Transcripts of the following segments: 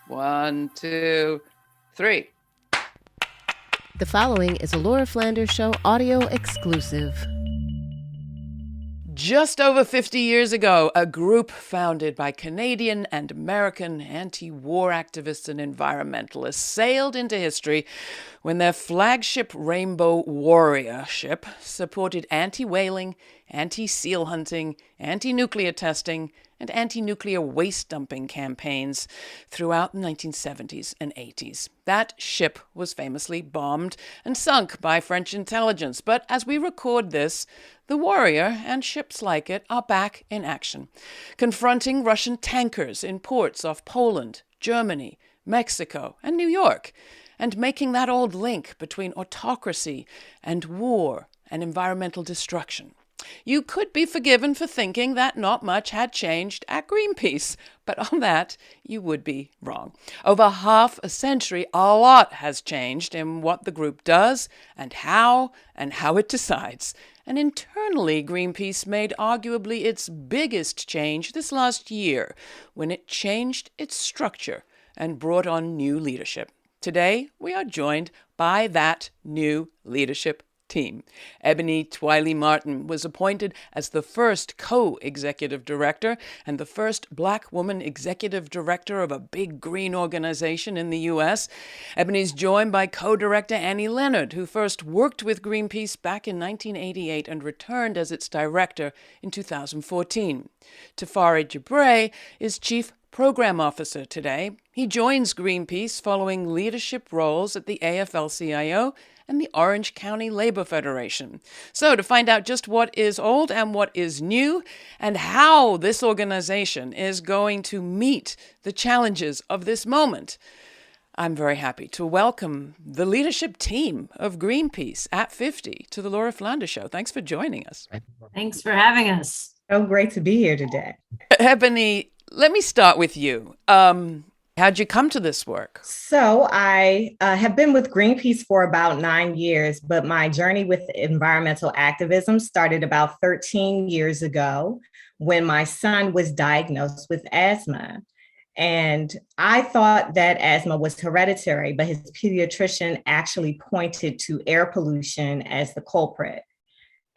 1, 2, 3. The following is a Laura Flanders Show audio exclusive. Just over 50 years ago, a group founded by Canadian and American anti-war activists and environmentalists sailed into history when their flagship Rainbow Warrior ship supported anti-whaling, anti-seal hunting, anti-nuclear testing, and anti-nuclear waste dumping campaigns throughout the 1970s and 80s. That ship was famously bombed and sunk by French intelligence. But as we record this, the Warrior and ships like it are back in action, confronting Russian tankers in ports off Poland, Germany, Mexico, and New York, and making that old link between autocracy and war and environmental destruction. You could be forgiven for thinking that not much had changed at Greenpeace, but on that, you would be wrong. Over half a century, a lot has changed in what the group does and how it decides. And internally, Greenpeace made arguably its biggest change this last year when it changed its structure and brought on new leadership. Today, we are joined by that new leadership team. Ebony Twilley Martin was appointed as the first co-executive director and the first Black woman executive director of a big green organization in the U.S. Ebony's joined by co-director Leonard, who first worked with Greenpeace back in 1988 and returned as its director in 2014. Tafari Jabray is chief program officer today. He joins Greenpeace following leadership roles at the AFL-CIO and the Orange County Labor Federation. So to find out just what is old and what is new and how this organization is going to meet the challenges of this moment, I'm very happy to welcome the leadership team of Greenpeace at 50 to the Laura Flanders Show. Thanks for joining us. Thanks for having us. So great to be here today. Ebony, let me start with you. How'd you come to this work? So I have been with Greenpeace for about 9 years, but my journey with environmental activism started about 13 years ago when my son was diagnosed with asthma. And I thought that asthma was hereditary, but his pediatrician actually pointed to air pollution as the culprit.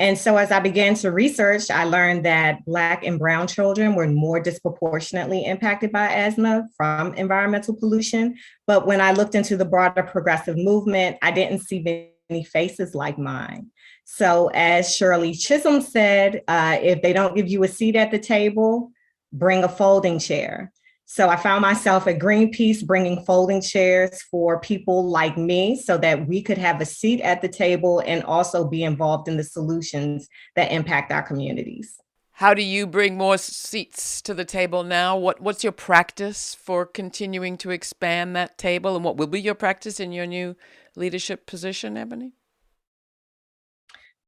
And so as I began to research, I learned that Black and Brown children were more disproportionately impacted by asthma from environmental pollution. But when I looked into the broader progressive movement, I didn't see many faces like mine. So as Shirley Chisholm said, if they don't give you a seat at the table, bring a folding chair. So I found myself at Greenpeace bringing folding chairs for people like me so that we could have a seat at the table and also be involved in the solutions that impact our communities. How do you bring more seats to the table now? What's your practice for continuing to expand that table? And what will be your practice in your new leadership position, Ebony?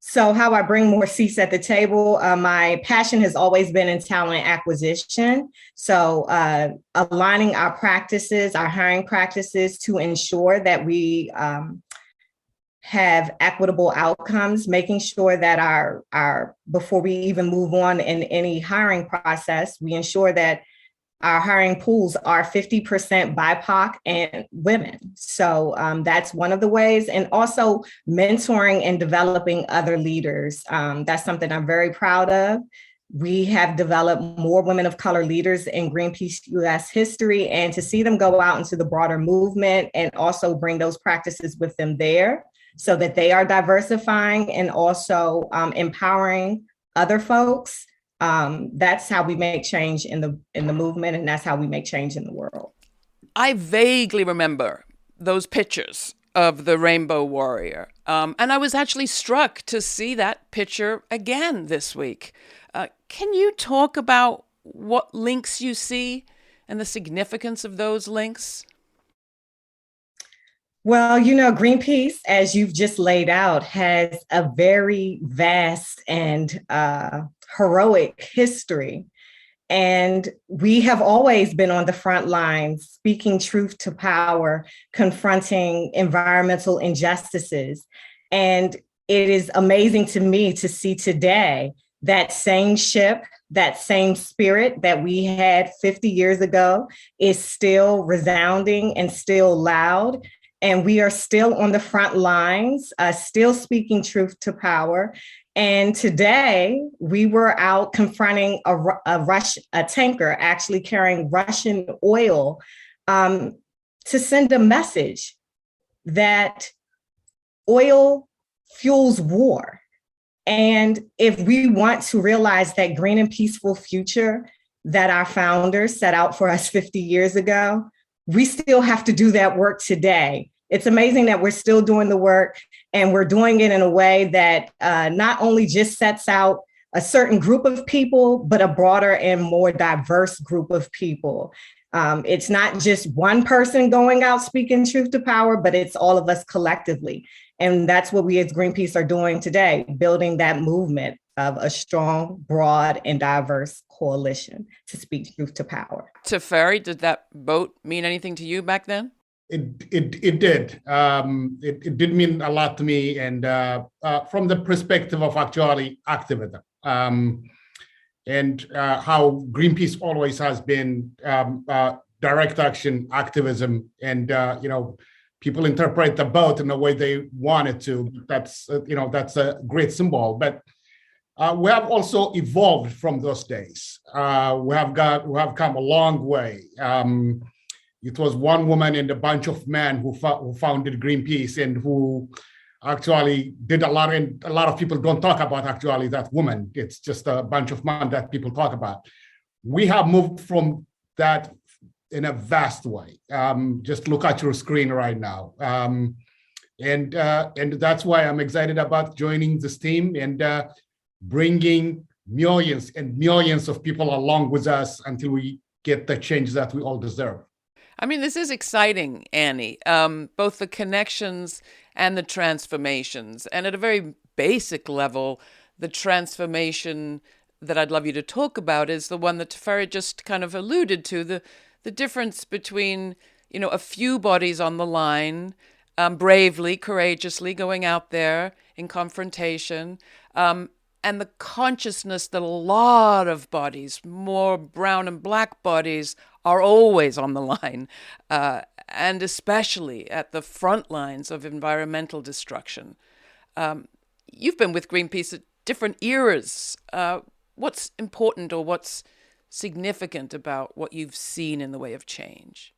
So how I bring more seats at the table, my passion has always been in talent acquisition. So aligning our practices, our hiring practices to ensure that we have equitable outcomes, making sure that our before we even move on in any hiring process, we ensure that our hiring pools are 50% BIPOC and women. So that's one of the ways. And also mentoring and developing other leaders. That's something I'm very proud of. We have developed more women of color leaders in Greenpeace US history, and to see them go out into the broader movement and also bring those practices with them there so that they are diversifying and also empowering other folks. That's how we make change in the movement, and that's how we make change in the world. I vaguely remember those pictures of the Rainbow Warrior, and I was actually struck to see that picture again this week. Can you talk about what links you see and the significance of those links? Well, Greenpeace, as you've just laid out, has a very vast and heroic history. And we have always been on the front lines, speaking truth to power, confronting environmental injustices. And it is amazing to me to see today that same ship, that same spirit that we had 50 years ago is still resounding and still loud. And we are still on the front lines, still speaking truth to power. And today we were out confronting a tanker actually carrying Russian oil to send a message that oil fuels war. And if we want to realize that green and peaceful future that our founders set out for us 50 years ago, we still have to do that work today. It's amazing that we're still doing the work, and we're doing it in a way that not only just sets out a certain group of people, but a broader and more diverse group of people. It's not just one person going out speaking truth to power, but it's all of us collectively. And that's what we as Greenpeace are doing today, building that movement of a strong, broad, and diverse coalition to speak truth to power. Teferi, did that vote mean anything to you back then? It did. It did mean a lot to me, and from the perspective of actually activism, and how Greenpeace always has been direct action activism, and people interpret the vote in the way they want it to. That's a great symbol. But we have also evolved from those days. We have come a long way. It was one woman and a bunch of men who founded Greenpeace, and who actually did a lot. And a lot of people don't talk about actually that woman. It's just a bunch of men that people talk about. We have moved from that in a vast way. Just look at your screen right now. And that's why I'm excited about joining this team and bringing millions and millions of people along with us until we get the change that we all deserve. I mean, this is exciting, Annie, both the connections and the transformations. And at a very basic level, the transformation that I'd love you to talk about is the one that Teferi just kind of alluded to, the difference between, a few bodies on the line, bravely, courageously going out there in confrontation, and the consciousness that a lot of bodies, more brown and black bodies, are always on the line, and especially at the front lines of environmental destruction. You've been with Greenpeace at different eras. What's important or what's significant about what you've seen in the way of change?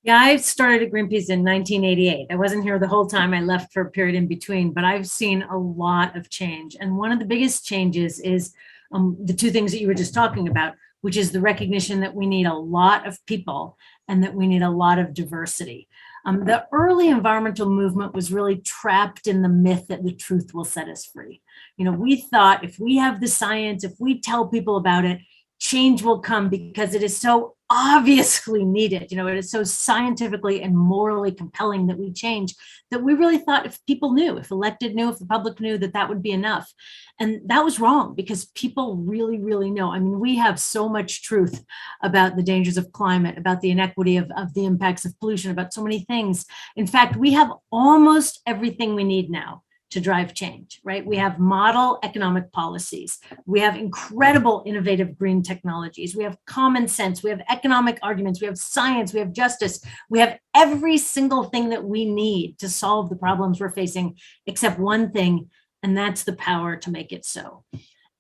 Yeah, I started at Greenpeace in 1988. I wasn't here the whole time. I left for a period in between, but I've seen a lot of change. And one of the biggest changes is the two things that you were just talking about, which is the recognition that we need a lot of people and that we need a lot of diversity. The early environmental movement was really trapped in the myth that the truth will set us free. We thought if we have the science, if we tell people about it, change will come because it is so obviously needed. It is so scientifically and morally compelling that we change, that we really thought if people knew, if elected knew, if the public knew, that would be enough. And that was wrong, because people really, really know. I mean, we have so much truth about the dangers of climate, about the inequity of the impacts of pollution, about so many things. In fact, we have almost everything we need now to drive change, right? We have model economic policies. We have incredible innovative green technologies. We have common sense. We have economic arguments. We have science. We have justice. We have every single thing that we need to solve the problems we're facing, except one thing, and that's the power to make it so.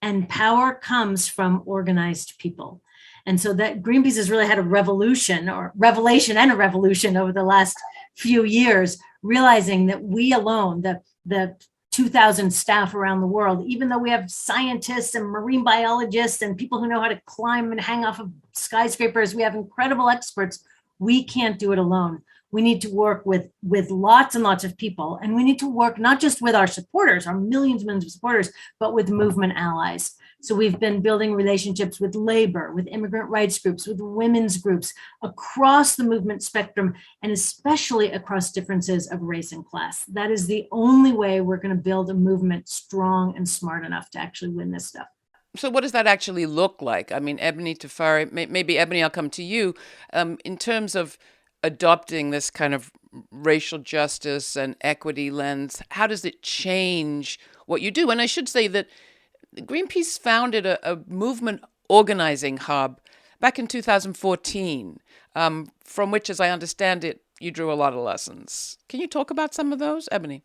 And power comes from organized people. And so that Greenpeace has really had a revelation and a revolution over the last few years, realizing that we alone, the 2,000 staff around the world, even though we have scientists and marine biologists and people who know how to climb and hang off of skyscrapers, we have incredible experts, we can't do it alone. We need to work with lots and lots of people. And we need to work not just with our supporters, our millions and millions of supporters, but with movement allies. So we've been building relationships with labor, with immigrant rights groups, with women's groups across the movement spectrum, and especially across differences of race and class. That is the only way we're going to build a movement strong and smart enough to actually win this stuff. So what does that actually look like? I mean, Ebony, Teferi, maybe Ebony, I'll come to you. In terms of adopting this kind of racial justice and equity lens, how does it change what you do? And I should say that Greenpeace founded a movement organizing hub back in 2014, from which, as I understand it, you drew a lot of lessons. Can you talk about some of those, Ebony?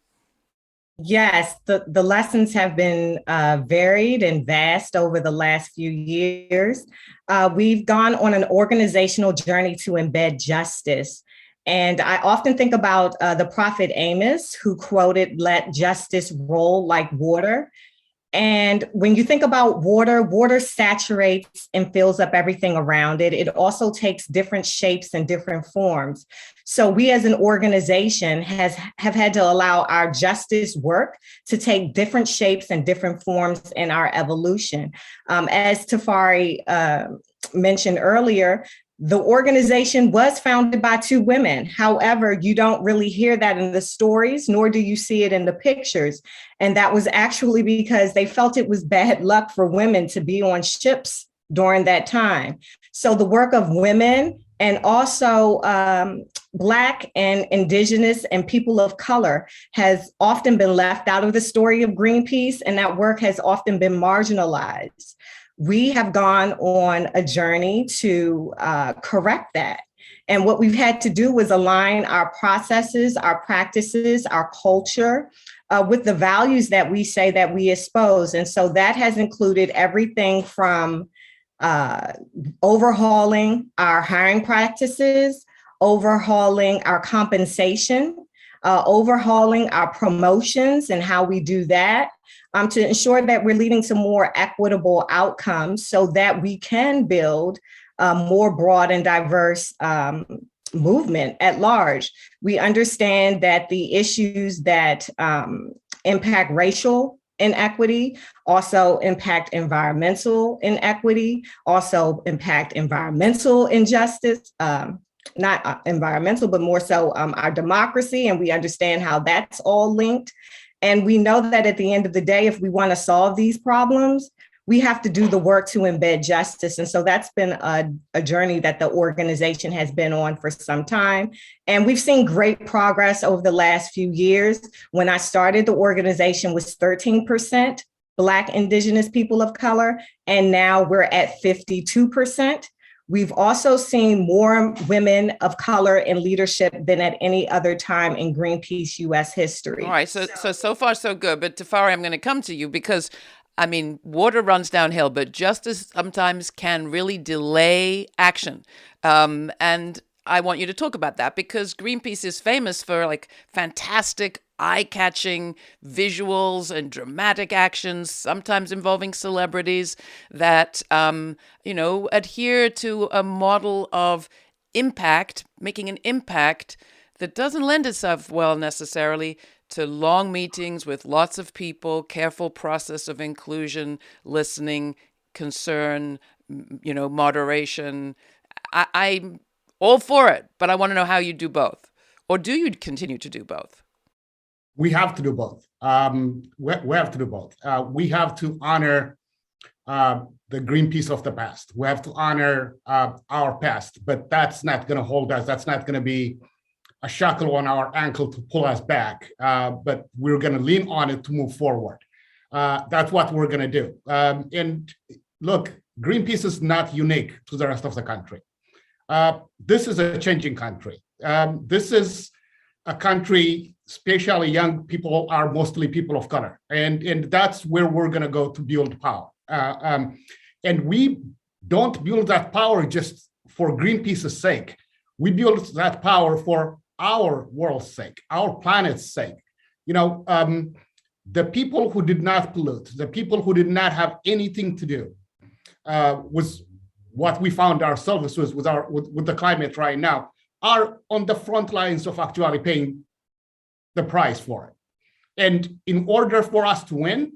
Yes, the lessons have been varied and vast over the last few years. We've gone on an organizational journey to embed justice. And I often think about the prophet Amos, who quoted, "Let justice roll like water." And when you think about water, water saturates and fills up everything around it. It also takes different shapes and different forms. So we as an organization have had to allow our justice work to take different shapes and different forms in our evolution. As Tafari mentioned earlier, the organization was founded by two women. However, you don't really hear that in the stories, nor do you see it in the pictures. And that was actually because they felt it was bad luck for women to be on ships during that time. So the work of women and also Black and Indigenous and people of color has often been left out of the story of Greenpeace, and that work has often been marginalized. We have gone on a journey to correct that. And what we've had to do was align our processes, our practices, our culture with the values that we say that we espouse. And so that has included everything from overhauling our hiring practices, overhauling our compensation, overhauling our promotions and how we do that, to ensure that we're leading to more equitable outcomes so that we can build a more broad and diverse movement at large. We understand that the issues that impact racial inequity also impact environmental inequity, also impact environmental injustice, not environmental, but more so our democracy. And we understand how that's all linked. And we know that at the end of the day, if we want to solve these problems, we have to do the work to embed justice. And so that's been a journey that the organization has been on for some time. And we've seen great progress over the last few years. When I started, the organization was 13% Black, Indigenous people of color, and now we're at 52%. We've also seen more women of color in leadership than at any other time in Greenpeace US history. All right, so far so good. But Tafari, I'm going to come to you because, I mean, water runs downhill, but justice sometimes can really delay action. And I want you to talk about that because Greenpeace is famous for like fantastic, eye-catching visuals and dramatic actions, sometimes involving celebrities that, adhere to a model of impact, making an impact that doesn't lend itself well necessarily to long meetings with lots of people, careful process of inclusion, listening, concern, moderation. I'm all for it, but I want to know how you do both. Or do you continue to do both? We have to do both. We have to do both. We have to honor the Greenpeace of the past. We have to honor our past, but that's not going to hold us. That's not going to be a shackle on our ankle to pull us back, but we're going to lean on it to move forward. That's what we're going to do. And look, Greenpeace is not unique to the rest of the country. This is a changing country. This is a country, especially young people are mostly people of color. And that's where we're going to go to build power. And we don't build that power just for Greenpeace's sake. We build that power for our world's sake, our planet's sake. The people who did not pollute, the people who did not have anything to do with what we found ourselves with the climate right now, are on the front lines of actually paying the price for it. And in order for us to win,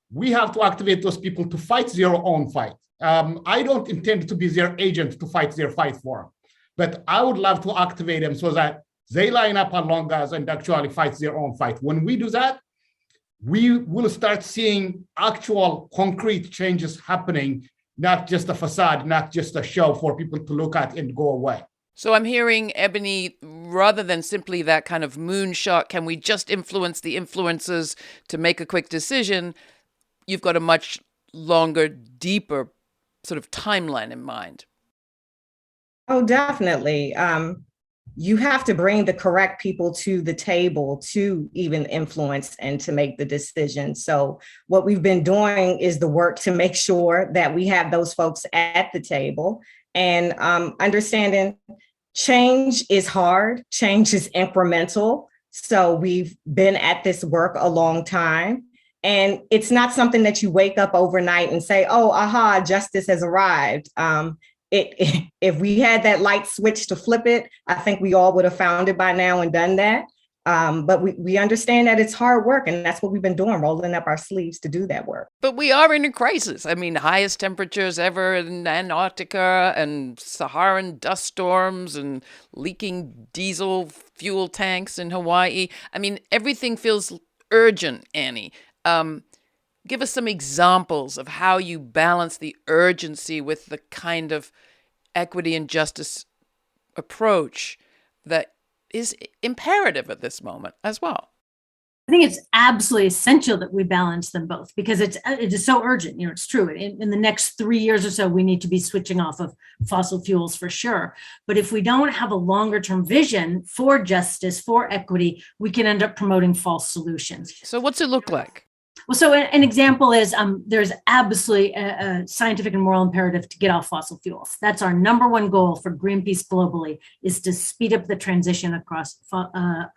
we have to activate those people to fight their own fight. I don't intend to be their agent to fight their fight for them, but I would love to activate them so that they line up along us and actually fight their own fight. When we do that, we will start seeing actual concrete changes happening, not just a facade, not just a show for people to look at and go away. So I'm hearing, Ebony, rather than simply that kind of moonshot, can we just influence the influencers to make a quick decision? You've got a much longer, deeper sort of timeline in mind. Oh, definitely. You have to bring the correct people to the table to even influence and to make the decision. So what we've been doing is the work to make sure that we have those folks at the table, and understanding change is hard, change is incremental. So we've been at this work a long time. And it's not something that you wake up overnight and say, oh, aha, justice has arrived. If we had that light switch to flip it, I think we all would have found it by now and done that. But we understand that it's hard work, and that's what we've been doing, rolling up our sleeves to do that work. But we are in a crisis. I mean, highest temperatures ever in Antarctica, and Saharan dust storms, and leaking diesel fuel tanks in Hawaii. I mean, everything feels urgent, Annie. Give us some examples of how you balance the urgency with the kind of equity and justice approach that is imperative at this moment as well. I think it's absolutely essential that we balance them both, because it is so urgent. You know, it's true. In the next 3 years or so, we need to be switching off of fossil fuels for sure. But if we don't have a longer term vision for justice, for equity, we can end up promoting false solutions. So what's it look like? Well, so an example is there's absolutely a scientific and moral imperative to get off fossil fuels. That's our number one goal for Greenpeace globally, is to speed up the transition across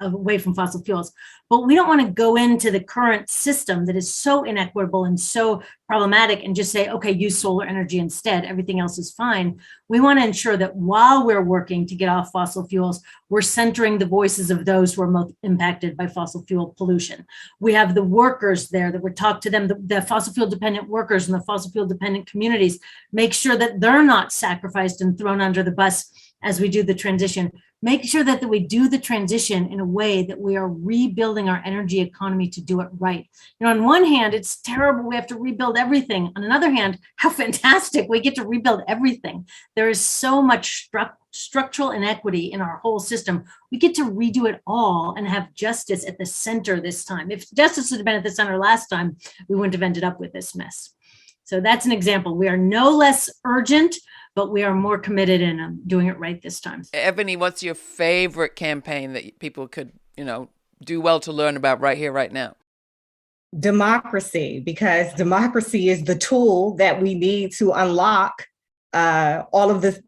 away from fossil fuels. But we don't want to go into the current system that is so inequitable and so problematic and just say, okay, use solar energy instead. Everything else is fine. We want to ensure that while we're working to get off fossil fuels, we're centering the voices of those who are most impacted by fossil fuel pollution. We have the workers there that we talk to them, the fossil fuel dependent workers and the fossil fuel dependent communities, make sure that they're not sacrificed and thrown under the bus as we do the transition. Make sure that we do the transition in a way that we are rebuilding our energy economy to do it right. You know, on one hand, it's terrible, we have to rebuild everything. On another hand, how fantastic, we get to rebuild everything. There is so much structural inequity in our whole system. We get to redo it all and have justice at the center this time. If justice had been at the center last time, we wouldn't have ended up with this mess. So that's an example. We are no less urgent, but we are more committed in doing it right this time. Ebony, what's your favorite campaign that people could, do well to learn about right here, right now? Democracy, because democracy is the tool that we need to unlock all of this,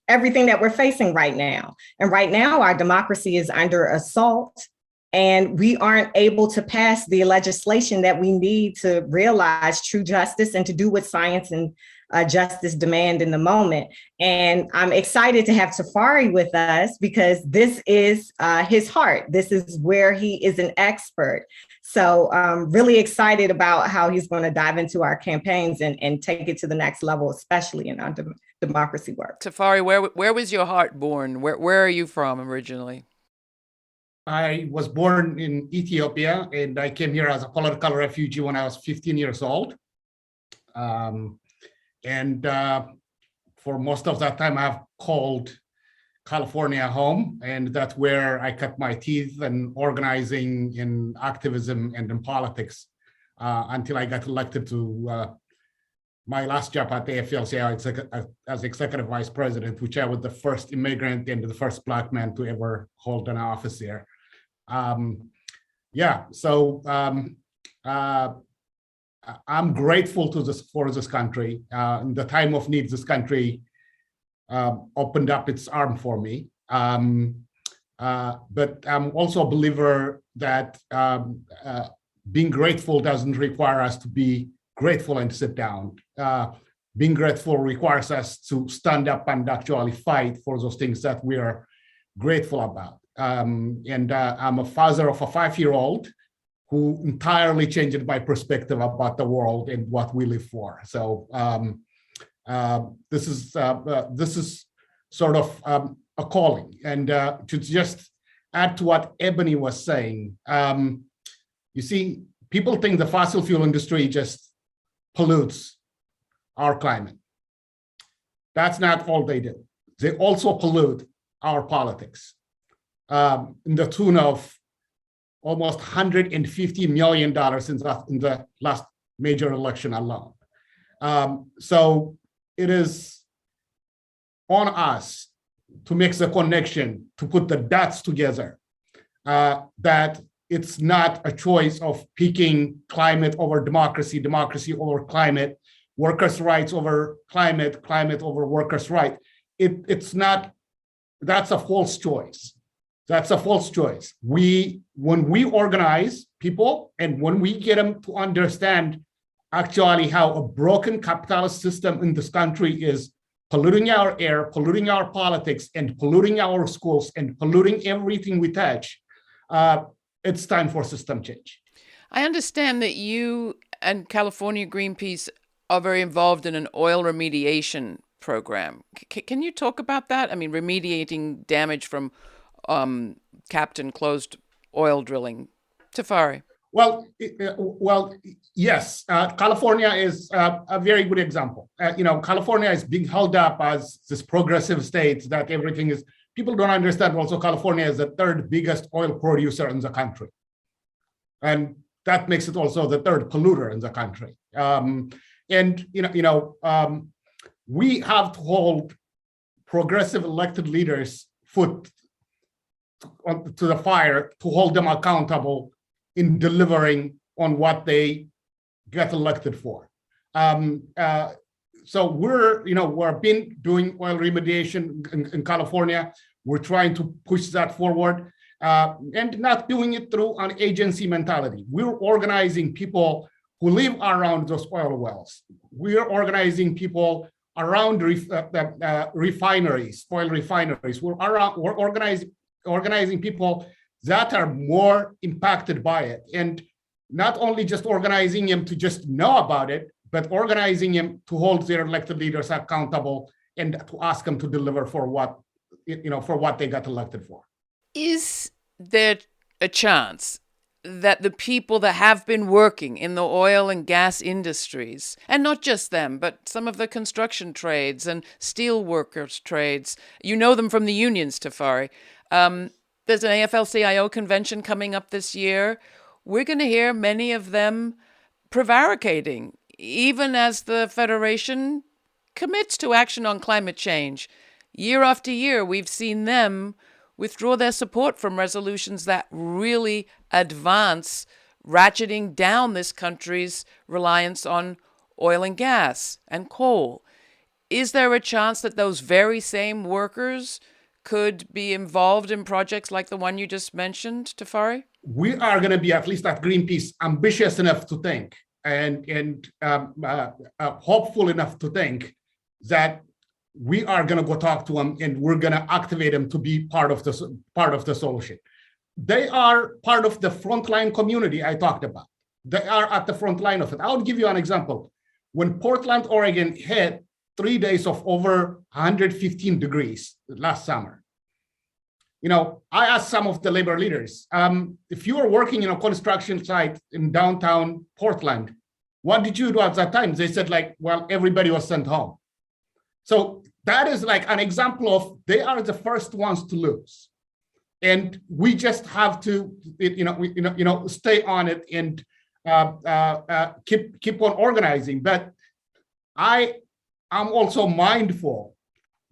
everything that we're facing right now. And right now, our democracy is under assault, and we aren't able to pass the legislation that we need to realize true justice and to do what science and justice demand in the moment. And I'm excited to have Safari with us, because this is his heart. This is where he is an expert. So I'm really excited about how he's going to dive into our campaigns and take it to the next level, especially in our democracy work. Safari, where was your heart born? Where are you from originally? I was born in Ethiopia, and I came here as a political refugee when I was 15 years old. And for most of that time, I've called California home, and that's where I cut my teeth in organizing, in activism, and in politics until I got elected to my last job at the AFL-CIO as executive vice president, which I was the first immigrant and the first Black man to ever hold an office here. I'm grateful for this country. In the time of need, this country opened up its arm for me. But I'm also a believer that being grateful doesn't require us to be grateful and sit down. Being grateful requires us to stand up and actually fight for those things that we are grateful about. And I'm a father of a 5-year-old who entirely changed my perspective about the world and what we live for. So this is sort of a calling. And to just add to what Ebony was saying, you see, people think the fossil fuel industry just pollutes our climate. That's not all they do. They also pollute our politics in the tune of almost $150 million in the last major election alone. So it is on us to make the connection, to put the dots together, that it's not a choice of picking climate over democracy, democracy over climate, workers' rights over climate, climate over workers' rights. It's not, that's a false choice. That's a false choice. When we organize people and when we get them to understand actually how a broken capitalist system in this country is polluting our air, polluting our politics, and polluting our schools, and polluting everything we touch, it's time for system change. I understand that you and California Greenpeace are very involved in an oil remediation program. Can you talk about that? I mean, remediating damage from capped and closed oil drilling. Tafari. Well, yes. California is a very good example. California is being held up as this progressive state that everything is. People don't understand. Also, California is the third biggest oil producer in the country, and that makes it also the third polluter in the country. We have to hold progressive elected leaders' foot to the fire to hold them accountable in delivering on what they get elected for. So we've been doing oil remediation in California. We're trying to push that forward and not doing it through an agency mentality. We're organizing people who live around those oil wells. We're organizing people around refineries, oil refineries. We're organizing people that are more impacted by it, and not only just organizing them to just know about it, but organizing them to hold their elected leaders accountable and to ask them to deliver for what they got elected for. Is there a chance that the people that have been working in the oil and gas industries, and not just them, but some of the construction trades and steel workers trades, you know them from the unions, Tafari, there's an AFL-CIO convention coming up this year. We're going to hear many of them prevaricating, even as the Federation commits to action on climate change. Year after year, we've seen them withdraw their support from resolutions that really advance ratcheting down this country's reliance on oil and gas and coal. Is there a chance that those very same workers could be involved in projects like the one you just mentioned, Tafari? We are going to be, at least at Greenpeace, ambitious enough to think and hopeful enough to think that we are going to go talk to them and we're going to activate them to be part of the solution. They are part of the frontline community I talked about. They are at the front line of it. I'll give you an example. When Portland, Oregon hit 3 days of over 115 degrees last summer, I asked some of the labor leaders, if you were working in a construction site in downtown Portland, what did you do at that time? They said, everybody was sent home. So that is like an example of they are the first ones to lose. And we just have to, stay on it and keep on organizing. But I am also mindful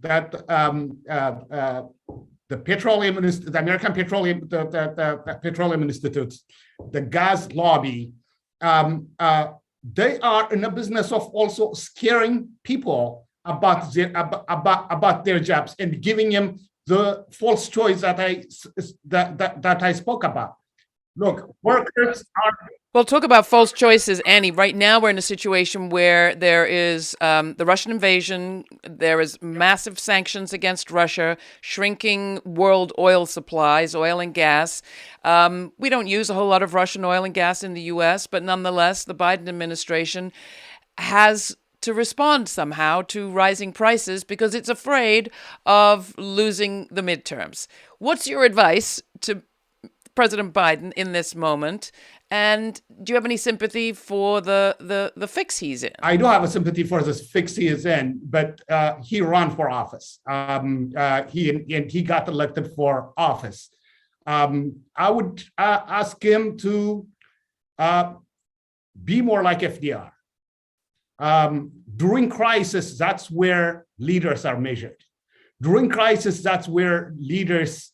that the American Petroleum, the Petroleum Institute, the gas lobby, they are in the business of also scaring people about their jobs and giving them the false choice that I spoke about. Look, workers are. Well, talk about false choices, Annie. Right now, we're in a situation where there is the Russian invasion. There is massive sanctions against Russia, shrinking world oil supplies, oil and gas. We don't use a whole lot of Russian oil and gas in the U.S., but nonetheless, the Biden administration has to respond somehow to rising prices because it's afraid of losing the midterms. What's your advice to President Biden in this moment? And do you have any sympathy for the fix he's in? I do have a sympathy for this fix he is in, but he ran for office. He got elected for office. I would ask him to be more like FDR. During crisis, that's where leaders are measured. During crisis, that's where leaders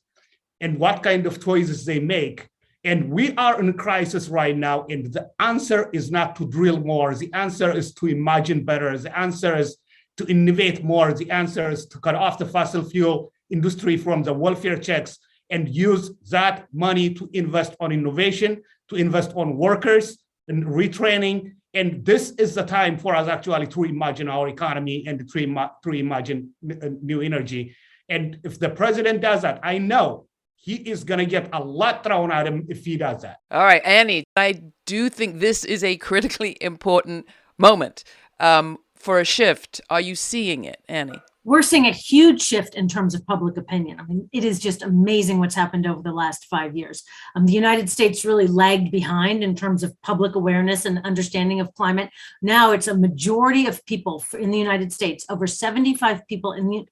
and what kind of choices they make. And we are in a crisis right now, and the answer is not to drill more. The answer is to imagine better. The answer is to innovate more. The answer is to cut off the fossil fuel industry from the welfare checks and use that money to invest on innovation, to invest on workers and retraining. And this is the time for us actually to reimagine our economy and to reimagine new energy. And if the president does that, I know he is going to get a lot thrown at him if he does that. All right, Annie, I do think this is a critically important moment for a shift. Are you seeing it, Annie? We're seeing a huge shift in terms of public opinion. I mean, it is just amazing what's happened over the last 5 years. The United States really lagged behind in terms of public awareness and understanding of climate. Now it's a majority of people in the United States, over 75% of people in the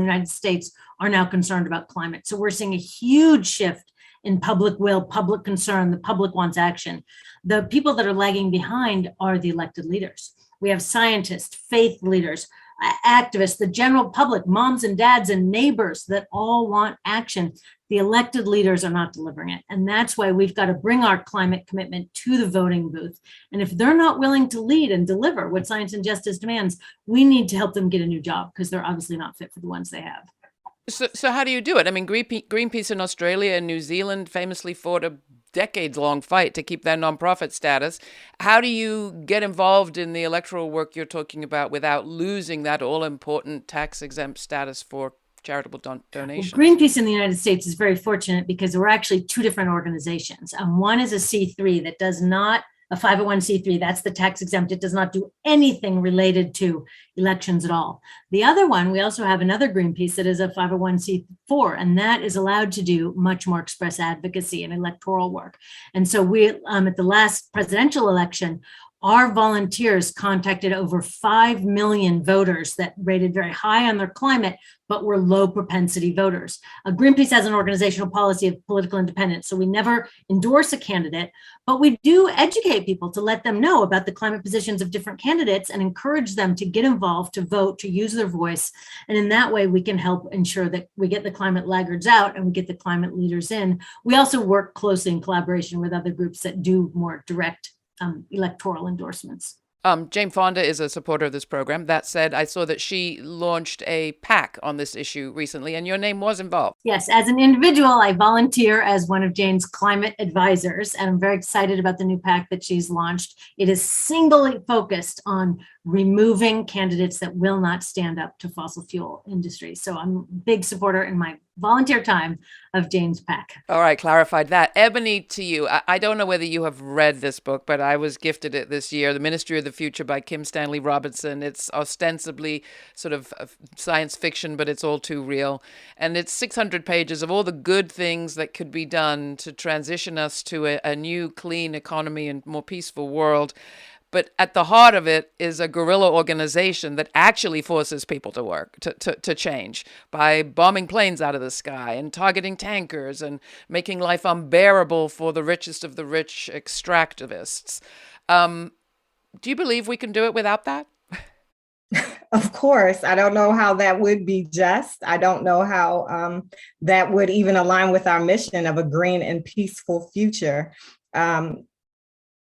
United States are now concerned about climate. So we're seeing a huge shift in public will, public concern. The public wants action. The people that are lagging behind are the elected leaders. We have scientists, faith leaders, activists, the general public, moms and dads and neighbors that all want action. The elected leaders are not delivering it. And that's why we've got to bring our climate commitment to the voting booth. And if they're not willing to lead and deliver what science and justice demands, we need to help them get a new job because they're obviously not fit for the ones they have. So how do you do it? I mean, Greenpeace in Australia and New Zealand famously fought a decades-long fight to keep their nonprofit status. How do you get involved in the electoral work you're talking about without losing that all-important tax-exempt status for charitable donations? Well, Greenpeace in the United States is very fortunate because we're actually two different organizations. One is a C3 that does not, a 501c3, that's the tax exempt. It does not do anything related to elections at all. The other one, we also have another Greenpeace that is a 501c4, and that is allowed to do much more express advocacy and electoral work. And so we, at the last presidential election, our volunteers contacted over 5 million voters that rated very high on their climate, but were low propensity voters. Greenpeace has an organizational policy of political independence, so we never endorse a candidate, but we do educate people to let them know about the climate positions of different candidates and encourage them to get involved, to vote, to use their voice. And in that way, we can help ensure that we get the climate laggards out and we get the climate leaders in. We also work closely in collaboration with other groups that do more direct electoral endorsements. Jane Fonda is a supporter of this program. That said, I saw that she launched a PAC on this issue recently, and your name was involved. Yes, as an individual, I volunteer as one of Jane's climate advisors, and I'm very excited about the new PAC that she's launched. It is singly focused on removing candidates that will not stand up to fossil fuel industry. So I'm a big supporter in my volunteer time of Jane's PAC. All right, clarified that. Ebony, to you. I don't know whether you have read this book, but I was gifted it this year, The Ministry of the Future by Kim Stanley Robinson. It's ostensibly sort of science fiction, but it's all too real. And it's 600 pages of all the good things that could be done to transition us to a new, clean economy and more peaceful world. But at the heart of it is a guerrilla organization that actually forces people to work, to change, by bombing planes out of the sky and targeting tankers and making life unbearable for the richest of the rich extractivists. Do you believe we can do it without that? Of course. I don't know how that would be just. I don't know how that would even align with our mission of a green and peaceful future.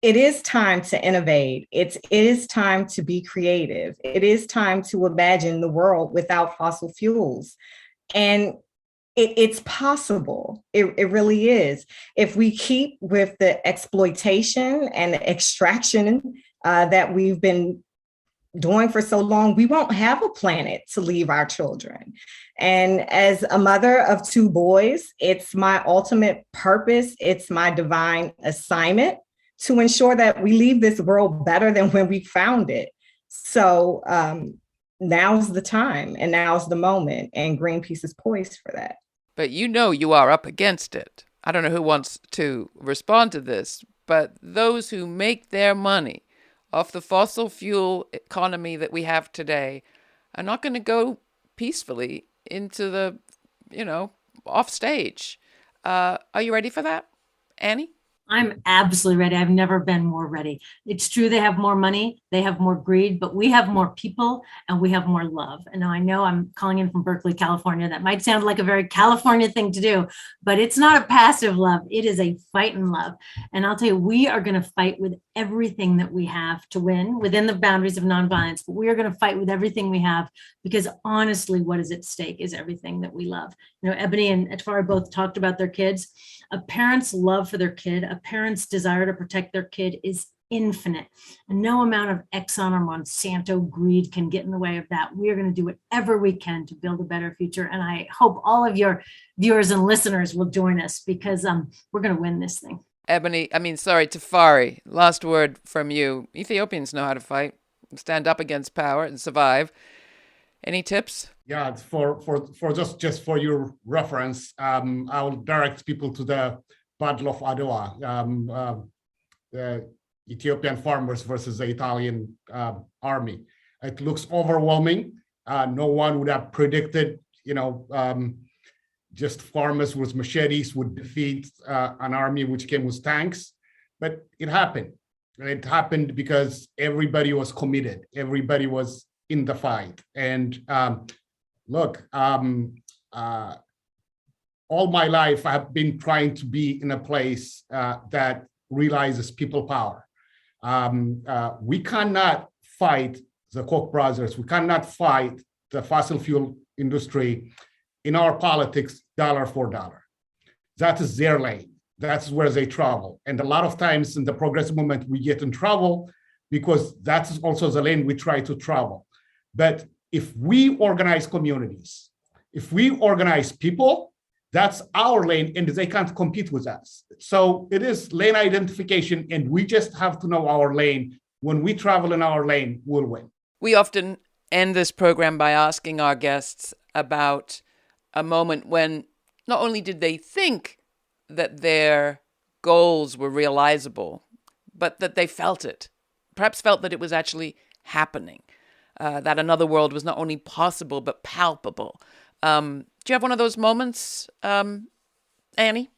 It is time to innovate. It is time to be creative. It is time to imagine the world without fossil fuels. And it's possible. It really is. If we keep with the exploitation and the extraction that we've been doing for so long, we won't have a planet to leave our children. And as a mother of 2 boys, it's my ultimate purpose. It's my divine assignment to ensure that we leave this world better than when we found it. So now's the time and now's the moment, and Greenpeace is poised for that. But you are up against it. I don't know who wants to respond to this, but those who make their money off the fossil fuel economy that we have today are not going to go peacefully into the, off stage. Are you ready for that, Annie? I'm absolutely ready. I've never been more ready. It's true they have more money, they have more greed, but we have more people and we have more love. And now I know I'm calling in from Berkeley, California. That might sound like a very California thing to do, but it's not a passive love. It is a fight and love. And I'll tell you, we are going to fight with everything that we have to win within the boundaries of nonviolence, but we are going to fight with everything we have because honestly, what is at stake is everything that we love. You know, Ebony and Atfari both talked about their kids. A parent's love for their kid, a parent's desire to protect their kid is infinite. And no amount of Exxon or Monsanto greed can get in the way of that. We are going to do whatever we can to build a better future. And I hope all of your viewers and listeners will join us because we're going to win this thing. Ebony, Tafari, last word from you. Ethiopians know how to fight, stand up against power and survive. Any tips? Yeah, for just for your reference, I will direct people to the Battle of Adwa, the Ethiopian farmers versus the Italian army. It looks overwhelming. No one would have predicted, just farmers with machetes would defeat an army which came with tanks, but it happened. It happened because everybody was committed. Everybody was in the fight. And look, all my life, I have been trying to be in a place that realizes people power. We cannot fight the Koch brothers. We cannot fight the fossil fuel industry in our politics, dollar for dollar. That is their lane. That's where they travel. And a lot of times in the progressive movement, we get in trouble because that's also the lane we try to travel. But if we organize communities, if we organize people, that's our lane and they can't compete with us. So it is lane identification and we just have to know our lane. When we travel in our lane, we'll win. We often end this program by asking our guests about a moment when not only did they think that their goals were realizable, but that they felt it, perhaps felt that it was actually happening, that another world was not only possible, but palpable. Do you have one of those moments, Annie?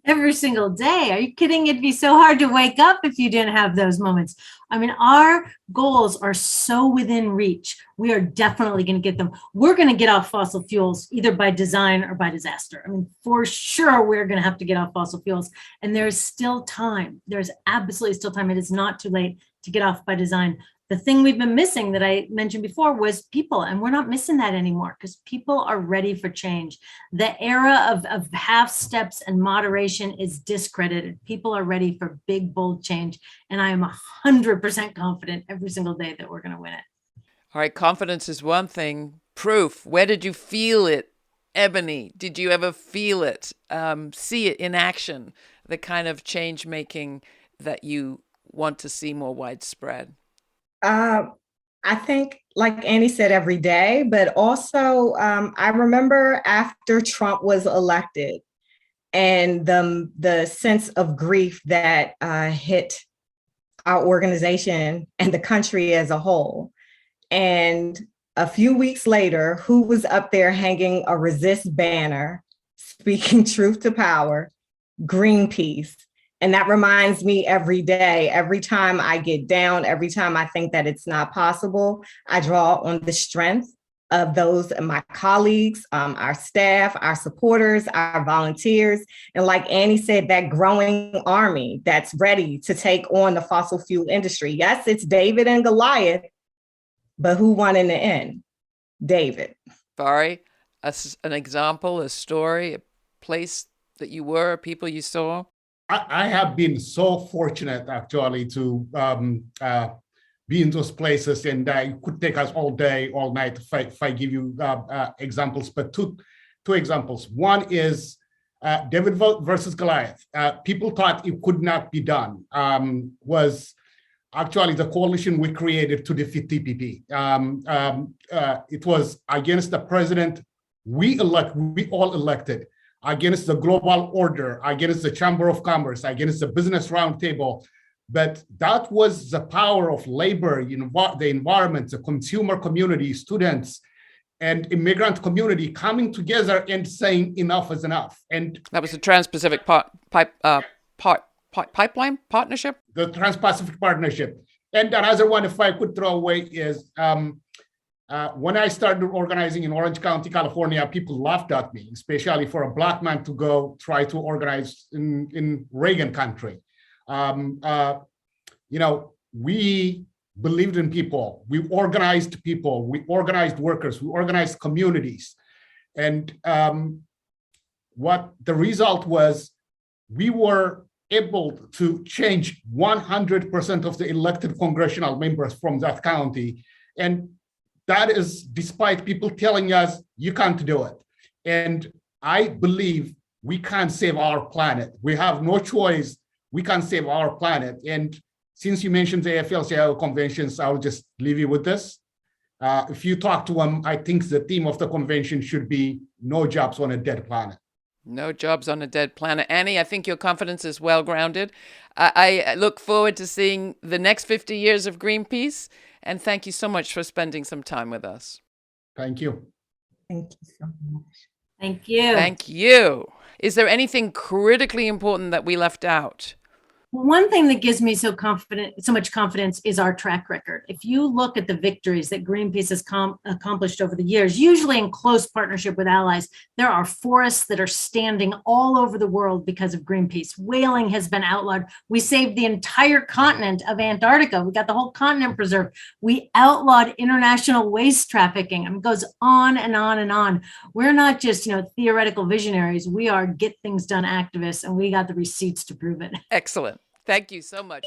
Every single day. Are you kidding? It'd be so hard to wake up if you didn't have those moments. I mean, our goals are so within reach. We are definitely going to get them. We're going to get off fossil fuels either by design or by disaster. I mean, for sure, we're going to have to get off fossil fuels. And there's still time. There's absolutely still time. It is not too late to get off by design. The thing we've been missing that I mentioned before was people, and we're not missing that anymore because people are ready for change. The era of half steps and moderation is discredited. People are ready for big, bold change, and I am 100% confident every single day that we're going to win it. All right, confidence is one thing. Proof. Where did you feel it, Ebony? Did you ever feel it, see it in action, the kind of change making that you want to see more widespread? I think, like Annie said, every day, but also I remember after Trump was elected and the sense of grief that hit our organization and the country as a whole. And a few weeks later, who was up there hanging a resist banner, speaking truth to power? Greenpeace. And that reminds me every day, every time I get down, every time I think that it's not possible, I draw on the strength of those, my colleagues, our staff, our supporters, our volunteers. And like Annie said, that growing army that's ready to take on the fossil fuel industry. Yes, it's David and Goliath, but who won in the end? David. Fari, an example, a story, a place that you were, people you saw? I have been so fortunate, actually, to be in those places, and it could take us all day, all night if I give you examples. But two examples. One is David versus Goliath. People thought it could not be done. Was actually the coalition we created to defeat TPP. It was against the president we all elected, against the global order, against the Chamber of Commerce, against the Business Roundtable. But that was the power of labor, the environment, the consumer community, students, and immigrant community coming together and saying enough is enough. And that was the Trans-Pacific pipeline partnership? The Trans-Pacific Partnership. And another one, if I could throw away, is when I started organizing in Orange County, California, people laughed at me, especially for a Black man to go try to organize in Reagan country. We believed in people. We organized workers. We organized communities. And what the result was, we were able to change 100% of the elected congressional members from that county. And that is despite people telling us, you can't do it. And I believe we can't save our planet. We have no choice. We can't save our planet. And since you mentioned the AFL-CIO conventions, I'll just leave you with this. If you talk to them, I think the theme of the convention should be no jobs on a dead planet. No jobs on a dead planet. Annie, I think your confidence is well-grounded. I look forward to seeing the next 50 years of Greenpeace. And thank you so much for spending some time with us. Thank you. Thank you so much. Thank you. Thank you. Is there anything critically important that we left out? One thing that gives me so much confidence is our track record. If you look at the victories that Greenpeace has accomplished over the years, usually in close partnership with allies, there are forests that are standing all over the world because of Greenpeace. Whaling has been outlawed. We saved the entire continent of Antarctica. We got the whole continent preserved. We outlawed international waste trafficking. It goes on and on and on. We're not just, theoretical visionaries. We are get things done activists, and we got the receipts to prove it. Excellent. Thank you so much.